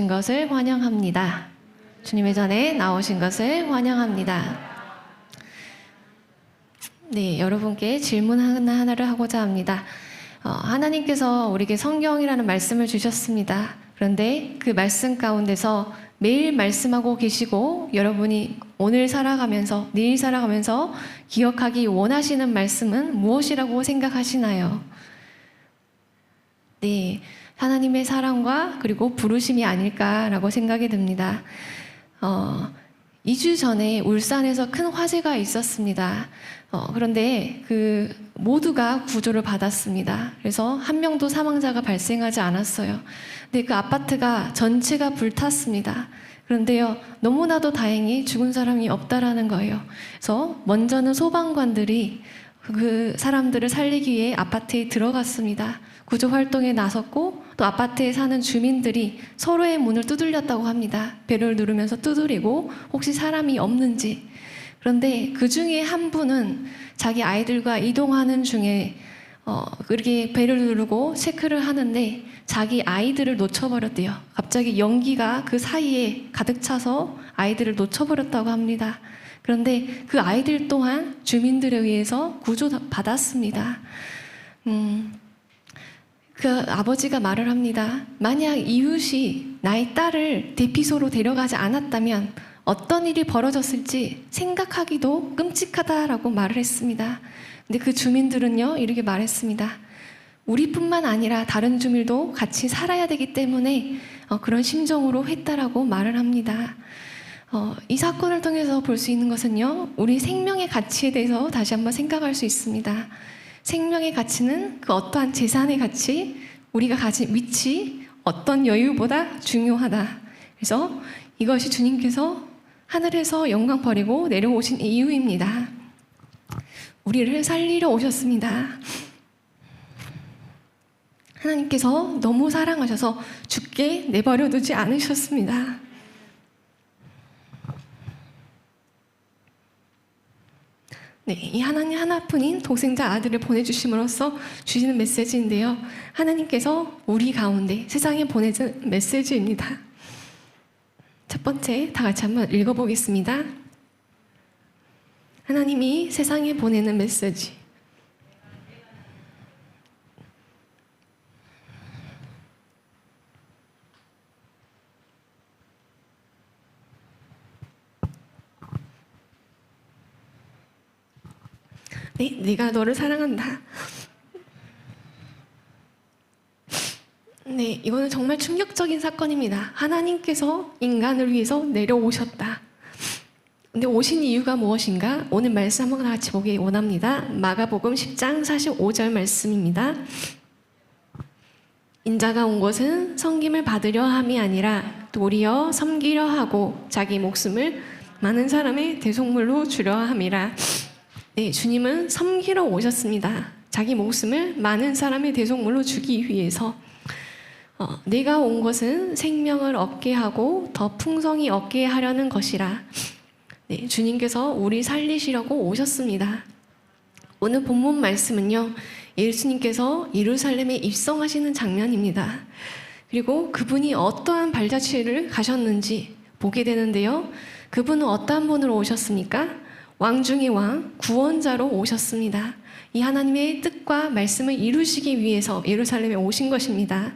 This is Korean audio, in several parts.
것을 환영합니다. 주님의 전에 나오신 것을 환영합니다. 네, 여러분께 질문 하나를 하고자 합니다. 하나님께서 우리에게 성경이라는 말씀을 주셨습니다. 그런데 그 말씀 가운데서 매일 말씀하고 계시고 여러분이 오늘 살아가면서 내일 살아가면서 기억하기 원하시는 말씀은 무엇이라고 생각하시나요? 네, 하나님의 사랑과 그리고 부르심이 아닐까라고 생각이 듭니다. 2주 전에 울산에서 큰 화재가 있었습니다. 그런데 모두가 구조를 받았습니다. 그래서 한 명도 사망자가 발생하지 않았어요. 근데 그 아파트가 전체가 불탔습니다. 그런데요, 너무나도 다행히 죽은 사람이 없다라는 거예요. 그래서 먼저는 소방관들이 그 사람들을 살리기 위해 아파트에 들어갔습니다. 구조 활동에 나섰고 또 아파트에 사는 주민들이 서로의 문을 두들렸다고 합니다. 벨을 누르면서 두드리고 혹시 사람이 없는지. 그런데 그 중에 한 분은 자기 아이들과 이동하는 중에 그렇게 벨을 누르고 체크를 하는데 자기 아이들을 놓쳐버렸대요. 갑자기 연기가 그 사이에 가득 차서 아이들을 놓쳐버렸다고 합니다. 그런데 그 아이들 또한 주민들에 의해서 구조받았습니다. 그 아버지가 말을 합니다. 만약 이웃이 나의 딸을 대피소로 데려가지 않았다면 어떤 일이 벌어졌을지 생각하기도 끔찍하다라고 말을 했습니다. 근데 그 주민들은요, 이렇게 말했습니다. 우리뿐만 아니라 다른 주민도 같이 살아야 되기 때문에 그런 심정으로 했다라고 말을 합니다. 이 사건을 통해서 볼 수 있는 것은요, 우리 생명의 가치에 대해서 다시 한번 생각할 수 있습니다. 생명의 가치는 그 어떠한 재산의 가치, 우리가 가진 위치, 어떤 여유보다 중요하다. 그래서 이것이 주님께서 하늘에서 영광 버리고 내려오신 이유입니다. 우리를 살리러 오셨습니다. 하나님께서 너무 사랑하셔서 죽게 내버려 두지 않으셨습니다. 네, 이 하나님 하나뿐인 독생자 아들을 보내주심으로써 주시는 메시지인데요. 하나님께서 우리 가운데 세상에 보내준 메시지입니다. 첫 번째, 다 같이 한번 읽어보겠습니다. 하나님이 세상에 보내는 메시지. 네, 내가 너를 사랑한다. 네, 이거는 정말 충격적인 사건입니다. 하나님께서 인간을 위해서 내려오셨다. 근데 오신 이유가 무엇인가? 오늘 말씀 한번 같이 보기 원합니다. 마가복음 10장 45절 말씀입니다. 인자가 온 것은 섬김을 받으려 함이 아니라 도리어 섬기려 하고 자기 목숨을 많은 사람의 대속물로 주려 함이라. 네, 주님은 섬기러 오셨습니다. 자기 목숨을 많은 사람의 대속물로 주기 위해서. 내가 온 것은 생명을 얻게 하고 더 풍성히 얻게 하려는 것이라. 네, 주님께서 우리 살리시려고 오셨습니다. 오늘 본문 말씀은요, 예수님께서 예루살렘에 입성하시는 장면입니다. 그리고 그분이 어떠한 발자취를 가셨는지 보게 되는데요. 그분은 어떠한 분으로 오셨습니까? 왕 중의 왕, 구원자로 오셨습니다. 이 하나님의 뜻과 말씀을 이루시기 위해서 예루살렘에 오신 것입니다.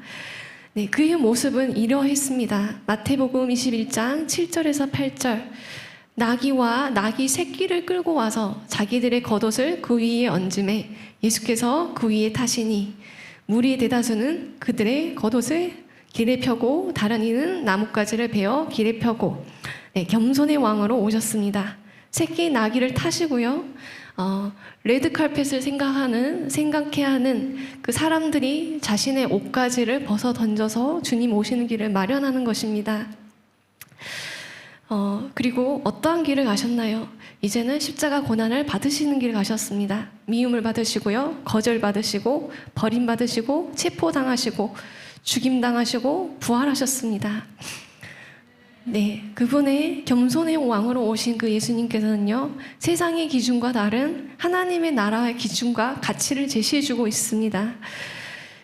네, 그의 모습은 이러했습니다. 마태복음 21장 7절에서 8절. 나귀와 나귀 새끼를 끌고 와서 자기들의 겉옷을 그 위에 얹음에 예수께서 그 위에 타시니 무리의 대다수는 그들의 겉옷을 길에 펴고 다른 이는 나뭇가지를 베어 길에 펴고. 네, 겸손의 왕으로 오셨습니다. 새끼 나귀를 타시고요. 레드카펫을 생각해 하는 그 사람들이 자신의 옷가지를 벗어 던져서 주님 오시는 길을 마련하는 것입니다. 그리고 어떠한 길을 가셨나요? 이제는 십자가 고난을 받으시는 길을 가셨습니다. 미움을 받으시고요. 거절받으시고 버림받으시고 체포당하시고 죽임당하시고 부활하셨습니다. 네, 그분의 겸손의 왕으로 오신 그 예수님께서는요, 세상의 기준과 다른 하나님의 나라의 기준과 가치를 제시해주고 있습니다.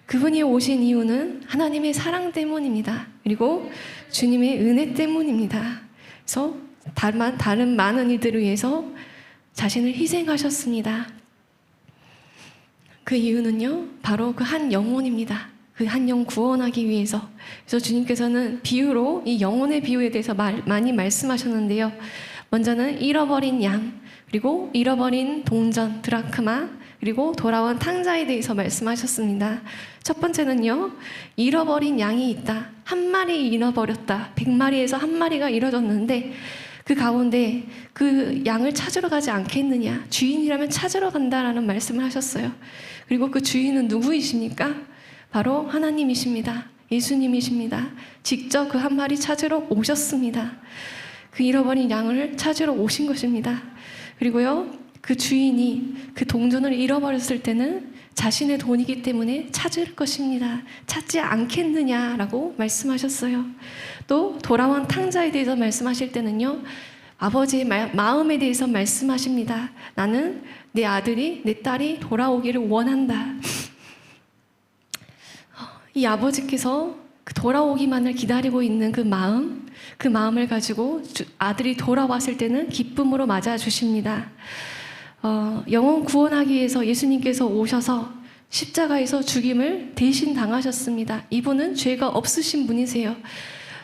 그분이 오신 이유는 하나님의 사랑 때문입니다. 그리고 주님의 은혜 때문입니다. 그래서 다른 많은 이들을 위해서 자신을 희생하셨습니다. 그 이유는요, 바로 그 한 영혼입니다. 그 한 영 구원하기 위해서. 그래서 주님께서는 비유로 이 영혼의 비유에 대해서 많이 말씀하셨는데요. 먼저는 잃어버린 양, 그리고 잃어버린 동전, 드라크마, 그리고 돌아온 탕자에 대해서 말씀하셨습니다. 첫 번째는요, 잃어버린 양이 있다. 한 마리 잃어버렸다. 100마리에서 한 마리가 잃어졌는데 그 가운데 그 양을 찾으러 가지 않겠느냐. 주인이라면 찾으러 간다라는 말씀을 하셨어요. 그리고 그 주인은 누구이십니까? 바로 하나님이십니다. 예수님이십니다. 직접 그 한 마리 찾으러 오셨습니다. 그 잃어버린 양을 찾으러 오신 것입니다. 그리고요, 그 주인이 그 동전을 잃어버렸을 때는 자신의 돈이기 때문에 찾을 것입니다. 찾지 않겠느냐라고 말씀하셨어요. 또 돌아온 탕자에 대해서 말씀하실 때는요, 아버지의 마음에 대해서 말씀하십니다. 나는 내 아들이, 내 딸이 돌아오기를 원한다. 이 아버지께서 그 돌아오기만을 기다리고 있는 그 마음을 가지고 아들이 돌아왔을 때는 기쁨으로 맞아주십니다. 영혼 구원하기 위해서 예수님께서 오셔서 십자가에서 죽임을 대신 당하셨습니다. 이분은 죄가 없으신 분이세요.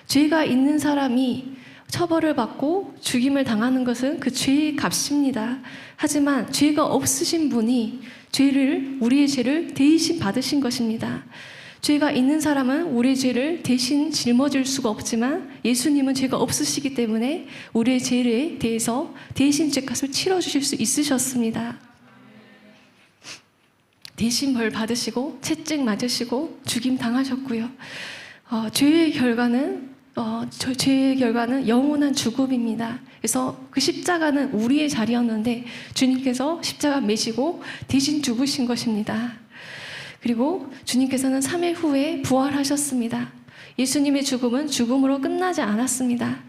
죄가 있는 사람이 처벌을 받고 죽임을 당하는 것은 그 죄의 값입니다. 하지만 죄가 없으신 분이 우리의 죄를 대신 받으신 것입니다. 죄가 있는 사람은 우리의 죄를 대신 짊어질 수가 없지만 예수님은 죄가 없으시기 때문에 우리의 죄에 대해서 대신 죄값을 치러주실 수 있으셨습니다. 대신 벌 받으시고 채찍 맞으시고 죽임 당하셨고요. 죄의 결과는 영원한 죽음입니다. 그래서 그 십자가는 우리의 자리였는데 주님께서 십자가 매시고 대신 죽으신 것입니다. 그리고 주님께서는 3일 후에 부활하셨습니다. 예수님의 죽음은 죽음으로 끝나지 않았습니다.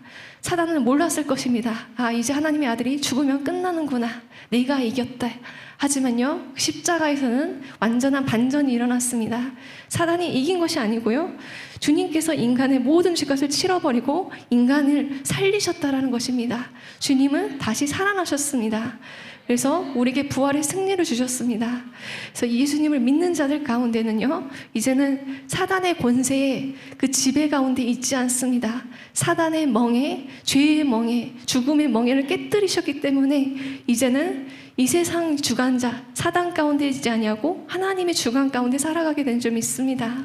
사단은 몰랐을 것입니다. 이제 하나님의 아들이 죽으면 끝나는구나. 내가 이겼다. 하지만요, 십자가에서는 완전한 반전이 일어났습니다. 사단이 이긴 것이 아니고요, 주님께서 인간의 모든 죄값을 치러버리고 인간을 살리셨다라는 것입니다. 주님은 다시 살아나셨습니다. 그래서 우리에게 부활의 승리를 주셨습니다. 그래서 예수님을 믿는 자들 가운데는요, 이제는 사단의 권세에 그 지배 가운데 있지 않습니다. 사단의 멍에, 죄의 멍에, 죽음의 멍에를 깨뜨리셨기 때문에 이제는 이 세상 주관자, 사단 가운데 있지 아니하고 하나님의 주관 가운데 살아가게 된 줄 믿습니다.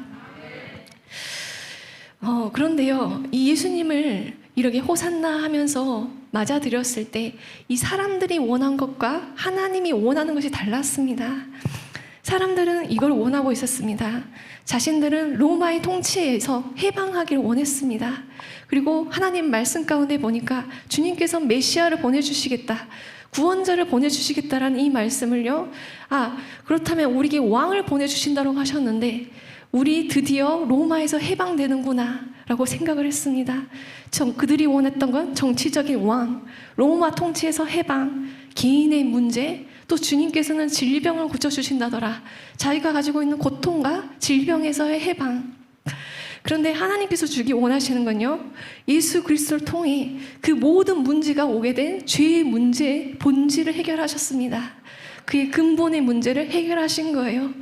그런데요, 이 예수님을 이렇게 호산나 하면서 맞아들였을 때 이 사람들이 원한 것과 하나님이 원하는 것이 달랐습니다. 사람들은 이걸 원하고 있었습니다. 자신들은 로마의 통치에서 해방하기를 원했습니다. 그리고 하나님 말씀 가운데 보니까 주님께서 메시아를 보내주시겠다, 구원자를 보내주시겠다라는 이 말씀을요, 그렇다면 우리에게 왕을 보내주신다고 하셨는데 우리 드디어 로마에서 해방되는구나 라고 생각을 했습니다. 그들이 원했던 건 정치적인 왕, 로마 통치에서 해방, 개인의 문제, 또 주님께서는 질병을 고쳐주신다더라. 자기가 가지고 있는 고통과 질병에서의 해방. 그런데 하나님께서 주기 원하시는 건요, 예수 그리스도를 통해 그 모든 문제가 오게 된 죄의 문제의 본질을 해결하셨습니다. 그의 근본의 문제를 해결하신 거예요.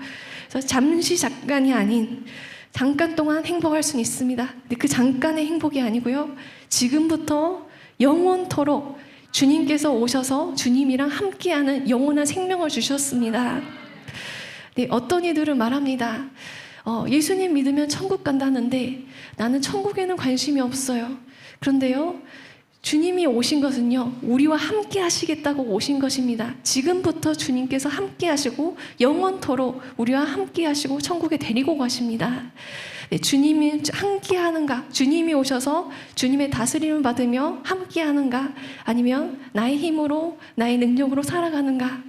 그래서 잠깐이 아닌 잠깐 동안 행복할 수는 있습니다. 근데 그 잠깐의 행복이 아니고요, 지금부터 영원토록 주님께서 오셔서 주님이랑 함께하는 영원한 생명을 주셨습니다. 네, 어떤 이들은 말합니다. 예수님 믿으면 천국 간다는데 나는 천국에는 관심이 없어요. 그런데요, 주님이 오신 것은요, 우리와 함께 하시겠다고 오신 것입니다. 지금부터 주님께서 함께 하시고 영원토록 우리와 함께 하시고 천국에 데리고 가십니다. 네, 주님이 함께 하는가? 주님이 오셔서 주님의 다스림을 받으며 함께 하는가? 아니면 나의 힘으로, 나의 능력으로 살아가는가?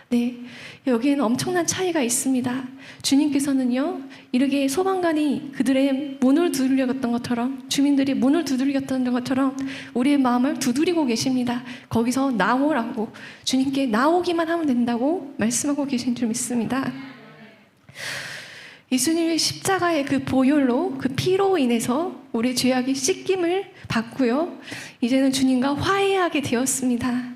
네, 여기에는 엄청난 차이가 있습니다. 주님께서는요, 이렇게 소방관이 그들의 문을 두들겼던 것처럼, 주민들이 문을 두들겼던 것처럼 우리의 마음을 두드리고 계십니다. 거기서 나오라고, 주님께 나오기만 하면 된다고 말씀하고 계신 줄 믿습니다. 예수님의 십자가의 그 보혈로, 그 피로 인해서 우리 죄악이 씻김을 받고요. 이제는 주님과 화해하게 되었습니다.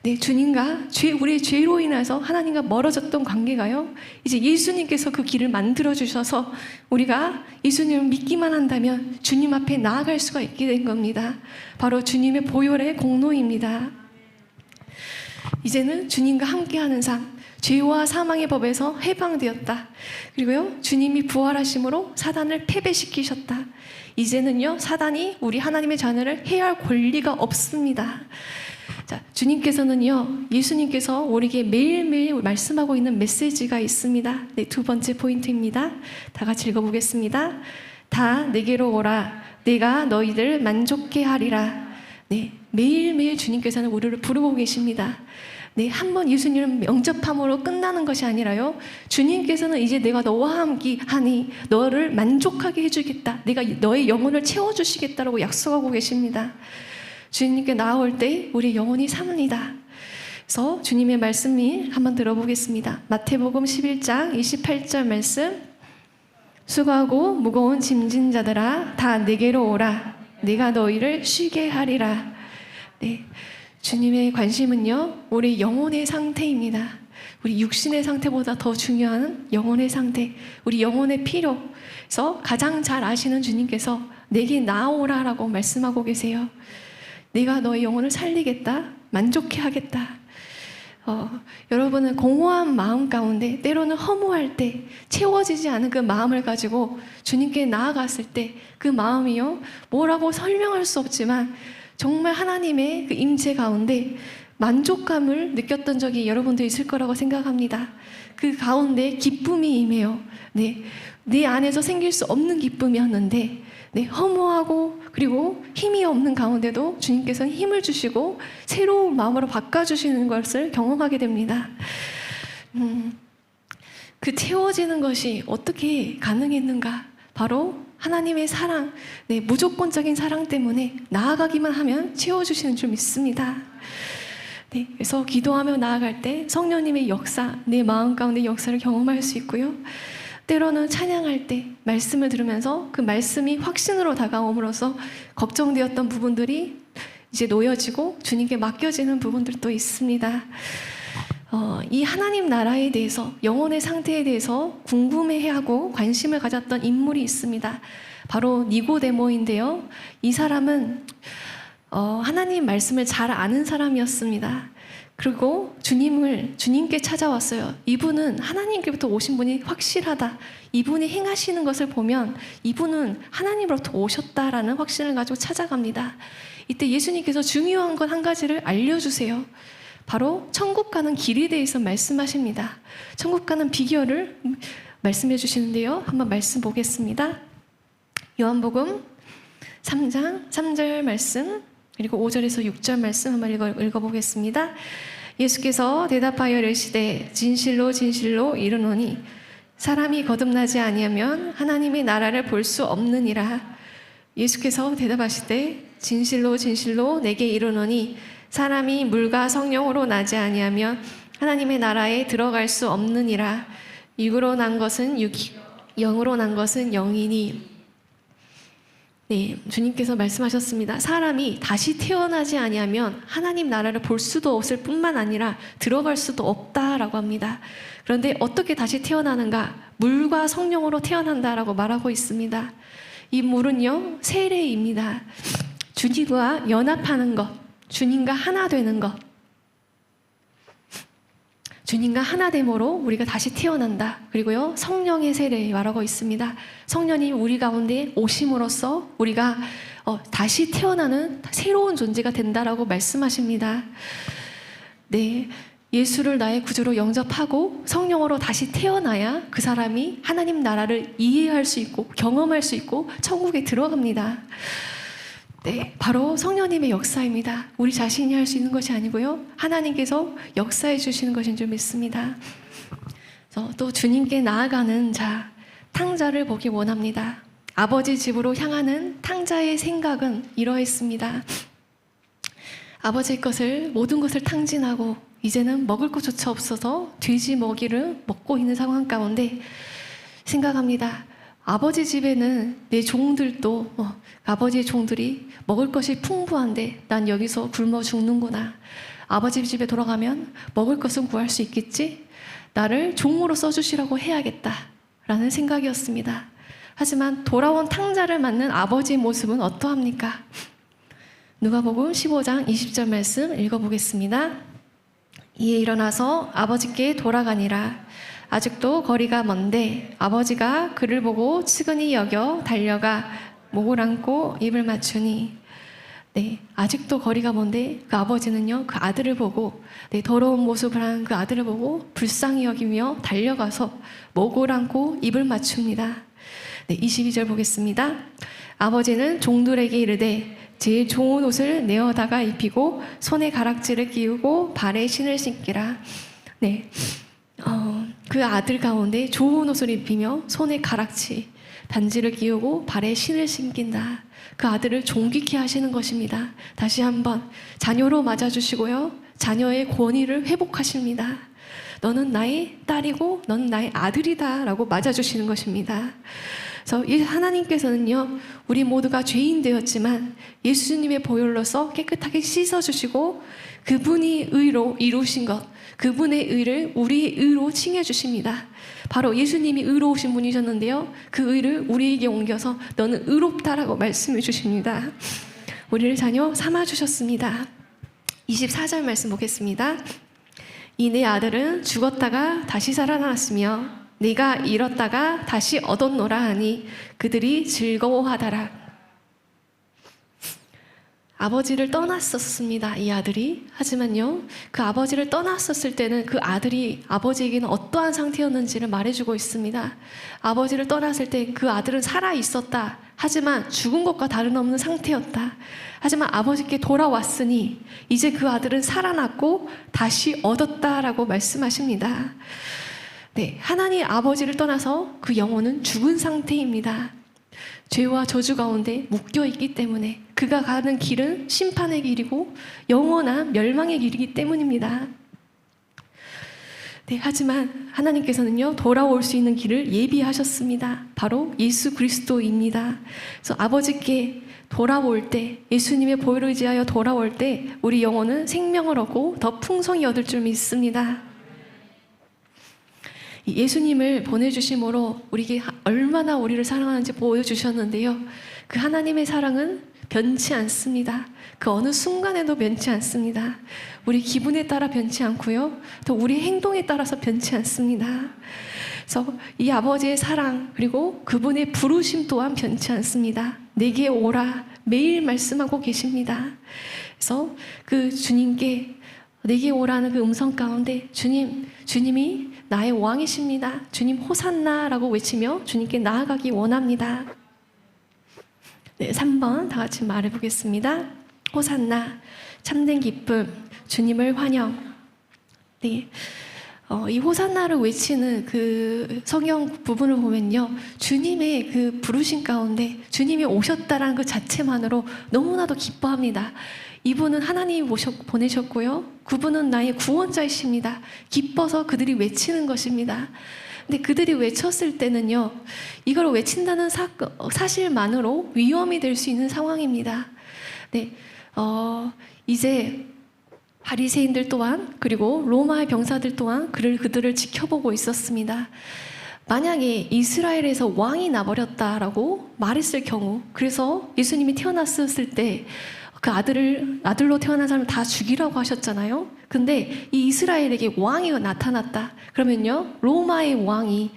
네, 주님과 우리의 죄로 인해서 하나님과 멀어졌던 관계가요, 이제 예수님께서 그 길을 만들어 주셔서 우리가 예수님을 믿기만 한다면 주님 앞에 나아갈 수가 있게 된 겁니다. 바로 주님의 보혈의 공로입니다. 이제는 주님과 함께하는 삶, 죄와 사망의 법에서 해방되었다. 그리고요, 주님이 부활하심으로 사단을 패배시키셨다. 이제는요, 사단이 우리 하나님의 자녀를 해할 권리가 없습니다. 자, 주님께서는요, 예수님께서 우리에게 매일매일 말씀하고 있는 메시지가 있습니다. 네, 두 번째 포인트입니다. 다 같이 읽어보겠습니다. 다 내게로 오라. 내가 너희들 만족케 하리라. 네, 매일매일 주님께서는 우리를 부르고 계십니다. 네, 한번 예수님을 영접함으로 끝나는 것이 아니라요, 주님께서는 이제 내가 너와 함께 하니 너를 만족하게 해주겠다. 내가 너의 영혼을 채워주시겠다라고 약속하고 계십니다. 주님께 나올 때 우리 영혼이 삽니다. 그래서 주님의 말씀이 한번 들어보겠습니다. 마태복음 11장 28절 말씀. 수고하고 무거운 짐진 자들아 다 내게로 오라. 내가 너희를 쉬게 하리라. 네, 주님의 관심은요, 우리 영혼의 상태입니다. 우리 육신의 상태보다 더 중요한 영혼의 상태, 우리 영혼의 필요. 그래서 가장 잘 아시는 주님께서 내게 나오라라고 말씀하고 계세요. 내가 너의 영혼을 살리겠다, 만족해 하겠다. 여러분은 공허한 마음 가운데, 때로는 허무할 때, 채워지지 않은 그 마음을 가지고 주님께 나아갔을 때 그 마음이요, 뭐라고 설명할 수 없지만 정말 하나님의 그 임재 가운데 만족감을 느꼈던 적이 여러분도 있을 거라고 생각합니다. 그 가운데 기쁨이 임해요. 네, 내 안에서 생길 수 없는 기쁨이었는데, 네, 허무하고 그리고 힘이 없는 가운데도 주님께서는 힘을 주시고 새로운 마음으로 바꿔주시는 것을 경험하게 됩니다. 그 채워지는 것이 어떻게 가능했는가? 바로 하나님의 사랑, 네, 무조건적인 사랑 때문에 나아가기만 하면 채워주시는 줄 믿습니다. 네, 그래서 기도하며 나아갈 때 성령님의 역사, 내 마음 가운데 역사를 경험할 수 있고요. 때로는 찬양할 때 말씀을 들으면서 그 말씀이 확신으로 다가옴으로써 걱정되었던 부분들이 이제 놓여지고 주님께 맡겨지는 부분들도 있습니다. 이 하나님 나라에 대해서, 영혼의 상태에 대해서 궁금해하고 관심을 가졌던 인물이 있습니다. 바로 니고데모인데요. 이 사람은 하나님 말씀을 잘 아는 사람이었습니다. 그리고 주님께 찾아왔어요. 이분은 하나님께부터 오신 분이 확실하다. 이분이 행하시는 것을 보면 이분은 하나님으로부터 오셨다라는 확신을 가지고 찾아갑니다. 이때 예수님께서 중요한 건 한 가지를 알려주세요. 바로 천국 가는 길에 대해서 말씀하십니다. 천국 가는 비결을 말씀해 주시는데요. 한번 말씀 보겠습니다. 요한복음 3장 3절 말씀, 그리고 5절에서 6절 말씀 한번 읽어보겠습니다. 예수께서 대답하여 이르시되 진실로 진실로 이르노니 사람이 거듭나지 아니하면 하나님의 나라를 볼 수 없느니라. 예수께서 대답하시되 진실로 진실로 내게 이르노니 사람이 물과 성령으로 나지 아니하면 하나님의 나라에 들어갈 수 없느니라. 육으로 난 것은 육이, 영으로 난 것은 영이니. 네, 주님께서 말씀하셨습니다. 사람이 다시 태어나지 아니하면 하나님 나라를 볼 수도 없을 뿐만 아니라 들어갈 수도 없다라고 합니다. 그런데 어떻게 다시 태어나는가? 물과 성령으로 태어난다라고 말하고 있습니다. 이 물은요, 세례입니다. 주님과 연합하는 것, 주님과 하나 되는 것, 주님과 하나 됨으로 우리가 다시 태어난다. 그리고요, 성령의 세례 말하고 있습니다. 성령이 우리 가운데 오심으로써 우리가 다시 태어나는 새로운 존재가 된다라고 말씀하십니다. 네, 예수를 나의 구주로 영접하고 성령으로 다시 태어나야 그 사람이 하나님 나라를 이해할 수 있고 경험할 수 있고 천국에 들어갑니다. 네, 바로 성령님의 역사입니다. 우리 자신이 할 수 있는 것이 아니고요, 하나님께서 역사해 주시는 것인 줄 믿습니다. 또 주님께 나아가는 자, 탕자를 보기 원합니다. 아버지 집으로 향하는 탕자의 생각은 이러했습니다. 아버지의 것을, 모든 것을 탕진하고 이제는 먹을 것조차 없어서 돼지 먹이를 먹고 있는 상황 가운데 생각합니다. 아버지 집에는 내 종들도 아버지의 종들이 먹을 것이 풍부한데 난 여기서 굶어 죽는구나. 아버지 집에 돌아가면 먹을 것은 구할 수 있겠지? 나를 종으로 써주시라고 해야겠다 라는 생각이었습니다. 하지만 돌아온 탕자를 맞는 아버지의 모습은 어떠합니까? 누가복음 15장 20절 말씀 읽어보겠습니다. 이에 일어나서 아버지께 돌아가니라. 아직도 거리가 먼데 아버지가 그를 보고 측은히 여겨 달려가 목을 안고 입을 맞추니, 네, 아직도 거리가 먼데 그 아버지는요, 그 아들을 보고, 네, 더러운 모습을 한 그 아들을 보고 불쌍히 여기며 달려가서 목을 안고 입을 맞춥니다. 네, 22절 보겠습니다. 아버지는 종들에게 이르되 제일 좋은 옷을 내어다가 입히고 손에 가락지를 끼우고 발에 신을 신기라. 네, 그 아들 가운데 좋은 옷을 입히며 손에 가락지, 반지를 끼우고 발에 신을 신긴다. 그 아들을 존귀케 하시는 것입니다. 다시 한번 자녀로 맞아주시고요, 자녀의 권위를 회복하십니다. 너는 나의 딸이고 너는 나의 아들이다 라고 맞아주시는 것입니다. 그래서 하나님께서는요, 우리 모두가 죄인 되었지만 예수님의 보혈로서 깨끗하게 씻어주시고 그분이 의로 이루신 것, 그분의 의를 우리의 의로 칭해주십니다. 바로 예수님이 의로우신 분이셨는데요, 그 의를 우리에게 옮겨서 너는 의롭다라고 말씀해 주십니다. 우리를 자녀 삼아주셨습니다. 24절 말씀 보겠습니다. 이 내 아들은 죽었다가 다시 살아났으며 네가 잃었다가 다시 얻었노라 하니 그들이 즐거워하더라. 아버지를 떠났었습니다, 이 아들이. 하지만요, 그 아버지를 떠났었을 때는 그 아들이 아버지에게는 어떠한 상태였는지를 말해주고 있습니다. 아버지를 떠났을 때 그 아들은 살아있었다. 하지만 죽은 것과 다름없는 상태였다. 하지만 아버지께 돌아왔으니 이제 그 아들은 살아났고 다시 얻었다라고 말씀하십니다. 네, 하나님 아버지를 떠나서 그 영혼은 죽은 상태입니다. 죄와 저주 가운데 묶여있기 때문에 그가 가는 길은 심판의 길이고 영원한 멸망의 길이기 때문입니다. 네, 하지만 하나님께서는요, 돌아올 수 있는 길을 예비하셨습니다. 바로 예수 그리스도입니다. 그래서 아버지께 돌아올 때, 예수님의 보혈을 의지하여 돌아올 때 우리 영혼은 생명을 얻고 더 풍성히 얻을 줄 믿습니다. 예수님을 보내주심으로 우리에게 얼마나 우리를 사랑하는지 보여주셨는데요, 그 하나님의 사랑은 변치 않습니다. 그 어느 순간에도 변치 않습니다. 우리 기분에 따라 변치 않고요, 또 우리 행동에 따라서 변치 않습니다. 그래서 이 아버지의 사랑, 그리고 그분의 부르심 또한 변치 않습니다. 내게 오라 매일 말씀하고 계십니다. 그래서 그 주님께 내게 오라는 그 음성 가운데 주님이 나의 왕이십니다. 주님 호산나라고 외치며 주님께 나아가기 원합니다. 네, 3번 다 같이 말해보겠습니다. 호산나, 참된 기쁨, 주님을 환영. 네, 이 호산나를 외치는 그 성경 부분을 보면요, 주님의 그 부르심 가운데 주님이 오셨다라는 그 자체만으로 너무나도 기뻐합니다. 이분은 하나님이 보내셨고요, 그분은 나의 구원자이십니다. 기뻐서 그들이 외치는 것입니다. 근데 그들이 외쳤을 때는요, 이걸 외친다는 사실만으로 위험이 될 수 있는 상황입니다. 네, 이제 바리새인들 또한, 그리고 로마의 병사들 또한 그들을 지켜보고 있었습니다. 만약에 이스라엘에서 왕이 나버렸다라고 말했을 경우, 그래서 예수님이 태어났을 때 그 아들로 태어난 사람을 다 죽이라고 하셨잖아요. 근데 이 이스라엘에게 왕이 나타났다 그러면요, 로마의 왕이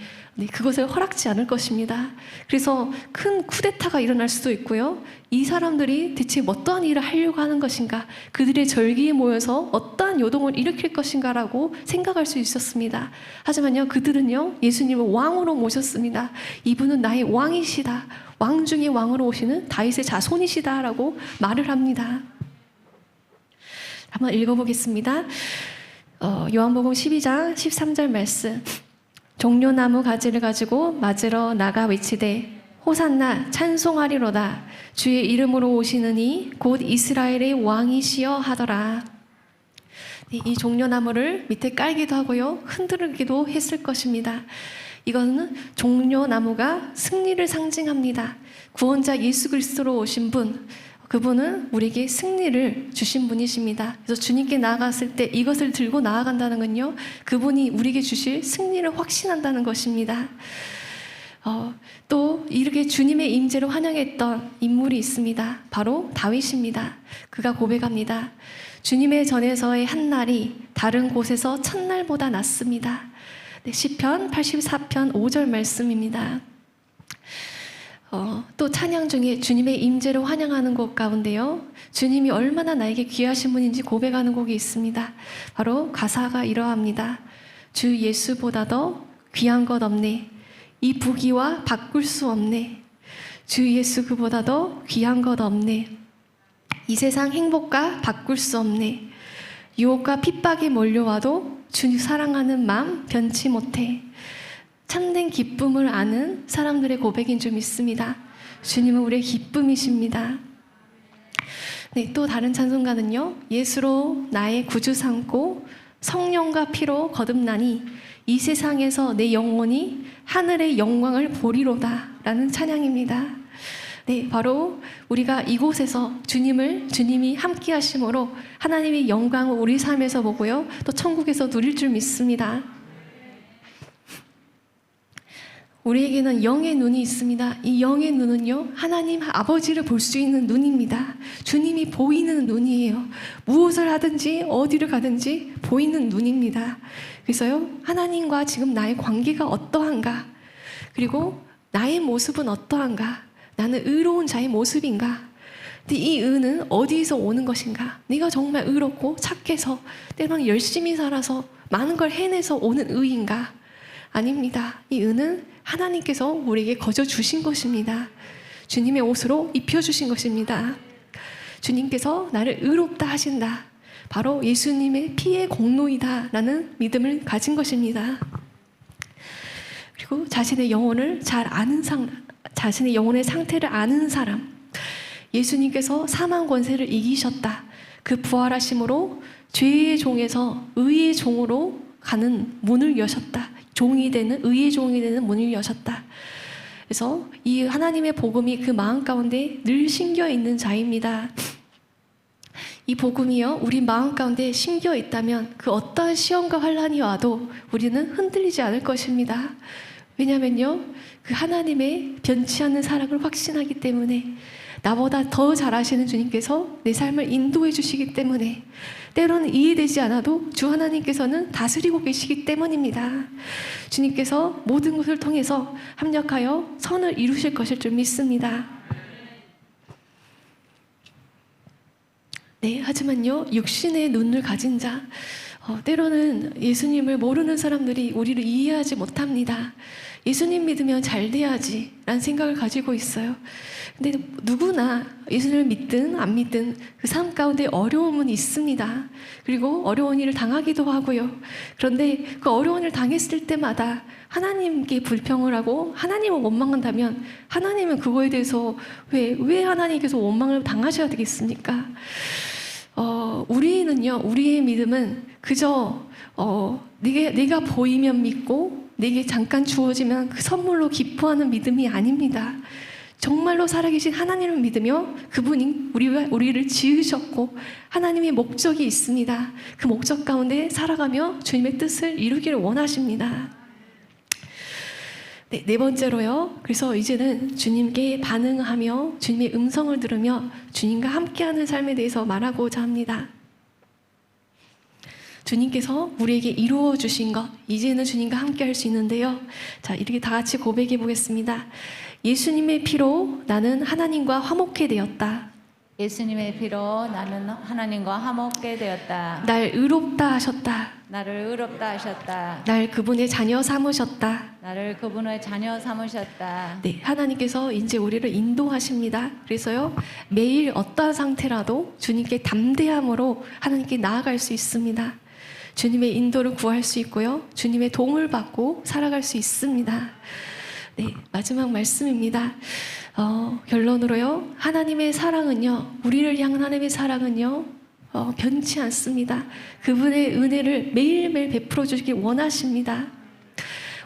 그것을 허락지 않을 것입니다. 그래서 큰 쿠데타가 일어날 수도 있고요, 이 사람들이 대체 어떠한 일을 하려고 하는 것인가, 그들의 절기에 모여서 어떠한 요동을 일으킬 것인가라고 생각할 수 있었습니다. 하지만요, 그들은요, 예수님을 왕으로 모셨습니다. 이분은 나의 왕이시다, 왕 중에 왕으로 오시는 다윗의 자손이시다라고 말을 합니다. 한번 읽어보겠습니다. 요한복음 12장 13절 말씀. 종려나무 가지를 가지고 맞으러 나가 외치되 호산나 찬송하리로다, 주의 이름으로 오시는 이 곧 이스라엘의 왕이시여 하더라. 이 종려나무를 밑에 깔기도 하고요, 흔들기도 했을 것입니다. 이거는 종려나무가 승리를 상징합니다. 구원자 예수 그리스도로 오신 분, 그분은 우리에게 승리를 주신 분이십니다. 그래서 주님께 나아갔을 때 이것을 들고 나아간다는 건요, 그분이 우리에게 주실 승리를 확신한다는 것입니다. 또 이렇게 주님의 임재를 환영했던 인물이 있습니다. 바로 다윗입니다. 그가 고백합니다. 주님의 전에서의 한 날이 다른 곳에서 첫날보다 낫습니다. 네, 시편 84편 5절 말씀입니다. 또 찬양 중에 주님의 임재를 환영하는 곡 가운데요, 주님이 얼마나 나에게 귀하신 분인지 고백하는 곡이 있습니다. 바로 가사가 이러합니다. 주 예수보다 더 귀한 것 없네. 이 부귀와 바꿀 수 없네. 주 예수 그보다 더 귀한 것 없네. 이 세상 행복과 바꿀 수 없네. 유혹과 핍박이 몰려와도 주 사랑하는 마음 변치 못해. 참된 기쁨을 아는 사람들의 고백인 줄 믿습니다. 주님은 우리의 기쁨이십니다. 네, 또 다른 찬송가는요, 예수로 나의 구주 삼고 성령과 피로 거듭나니 이 세상에서 내 영혼이 하늘의 영광을 보리로다 라는 찬양입니다. 네, 바로 우리가 이곳에서 주님이 함께 하심으로 하나님의 영광을 우리 삶에서 보고요, 또 천국에서 누릴 줄 믿습니다. 우리에게는 영의 눈이 있습니다. 이 영의 눈은요, 하나님 아버지를 볼 수 있는 눈입니다. 주님이 보이는 눈이에요. 무엇을 하든지 어디를 가든지 보이는 눈입니다. 그래서요, 하나님과 지금 나의 관계가 어떠한가, 그리고 나의 모습은 어떠한가, 나는 의로운 자의 모습인가, 근데 이 의는 어디에서 오는 것인가, 내가 정말 의롭고 착해서 때로는 열심히 살아서 많은 걸 해내서 오는 의인가? 아닙니다. 이 의는 하나님께서 우리에게 거저 주신 것입니다. 주님의 옷으로 입혀주신 것입니다. 주님께서 나를 의롭다 하신다. 바로 예수님의 피의 공로이다 라는 믿음을 가진 것입니다. 그리고 자신의 영혼을 자신의 영혼의 상태를 아는 사람, 예수님께서 사망 권세를 이기셨다. 그 부활하심으로 죄의 종에서 의의 종으로 가는 문을 여셨다. 의의 종이 되는 문을 여셨다. 그래서 이 하나님의 복음이 그 마음 가운데 늘 심겨 있는 자입니다. 이 복음이요, 우리 마음 가운데 심겨 있다면 그 어떠한 시험과 환난이 와도 우리는 흔들리지 않을 것입니다. 왜냐면요, 그 하나님의 변치 않는 사랑을 확신하기 때문에, 나보다 더 잘하시는 주님께서 내 삶을 인도해 주시기 때문에, 때로는 이해되지 않아도 주 하나님께서는 다스리고 계시기 때문입니다. 주님께서 모든 것을 통해서 합력하여 선을 이루실 것일 줄 믿습니다. 네, 하지만요, 육신의 눈을 가진 자, 때로는 예수님을 모르는 사람들이 우리를 이해하지 못합니다. 예수님 믿으면 잘 돼야지 라는 생각을 가지고 있어요. 근데 누구나 예수님을 믿든 안 믿든 그 삶 가운데 어려움은 있습니다. 그리고 어려운 일을 당하기도 하고요. 그런데 그 어려운 일을 당했을 때마다 하나님께 불평을 하고 하나님을 원망한다면, 하나님은 그거에 대해서 왜 하나님께서 원망을 당하셔야 되겠습니까? 우리의 믿음은 그저 내가 보이면 믿고 내게 잠깐 주어지면 그 선물로 기뻐하는 믿음이 아닙니다. 정말로 살아계신 하나님을 믿으며 그분이 우리를 지으셨고 하나님의 목적이 있습니다. 그 목적 가운데 살아가며 주님의 뜻을 이루기를 원하십니다. 네 번째로요. 그래서 이제는 주님께 반응하며 주님의 음성을 들으며 주님과 함께하는 삶에 대해서 말하고자 합니다. 주님께서 우리에게 이루어 주신 것, 이제는 주님과 함께 할 수 있는데요. 자, 이렇게 다 같이 고백해 보겠습니다. 예수님의 피로 나는 하나님과 화목해 되었다. 예수님의 피로 나는 하나님과 화목게 되었다. 날 의롭다 하셨다. 나를 의롭다 하셨다. 날 그분의 자녀 삼으셨다. 나를 그분의 자녀 삼으셨다. 네, 하나님께서 이제 우리를 인도하십니다. 그래서요, 매일 어떠한 상태라도 주님께 담대함으로 하나님께 나아갈 수 있습니다. 주님의 인도를 구할 수 있고요, 주님의 도움을 받고 살아갈 수 있습니다. 네, 마지막 말씀입니다. 결론으로요, 하나님의 사랑은요, 우리를 향한 하나님의 사랑은요, 변치 않습니다. 그분의 은혜를 매일매일 베풀어 주시길 원하십니다.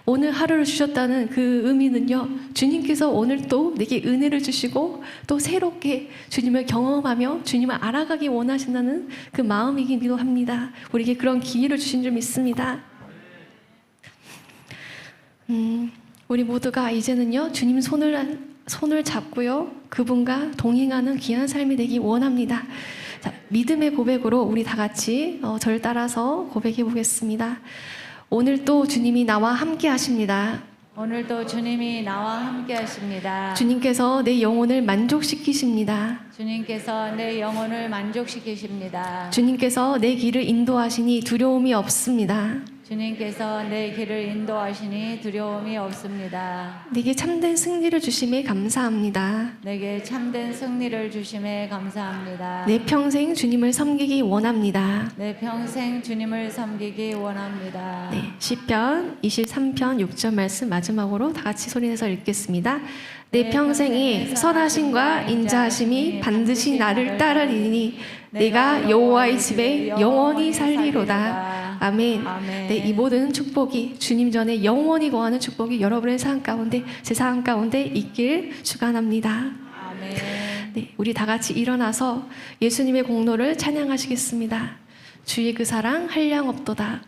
오늘 하루를 주셨다는 그 의미는요, 주님께서 오늘 또 내게 은혜를 주시고 또 새롭게 주님을 경험하며 주님을 알아가기 원하신다는 그 마음이기도 합니다. 우리에게 그런 기회를 주신 줄 믿습니다. 우리 모두가 이제는요, 주님 손을 잡고요, 그분과 동행하는 귀한 삶이 되기 원합니다. 자, 믿음의 고백으로 우리 다 같이 저를 따라서 고백해 보겠습니다. 오늘 또 주님이 나와 함께 하십니다. 오늘도 주님이 나와 함께 하십니다. 주님께서 내 영혼을 만족시키십니다. 주님께서 내 영혼을 만족시키십니다. 주님께서 내 길을 인도하시니 두려움이 없습니다. 주님께서 내 길을 인도하시니 두려움이 없습니다. 내게 참된 승리를 주심에 감사합니다. 내게 참된 승리를 주심에 감사합니다. 내 평생 주님을 섬기기 원합니다. 내 평생 주님을 섬기기 원합니다. 네, 시편 23편 6절 말씀 마지막으로 다 같이 소리내서 읽겠습니다. 내 평생에 선하심과 인자하심이 반드시 나를 따르리니 내가 여호와의 집에 영원히 살리로다. 아멘. 네, 이 모든 축복이 주님 전에 영원히 거하는 축복이 여러분의 삶 가운데, 제 삶 가운데 있길 축원합니다. 아멘. 네, 우리 다 같이 일어나서 예수님의 공로를 찬양하시겠습니다. 주의 그 사랑 한량 없도다.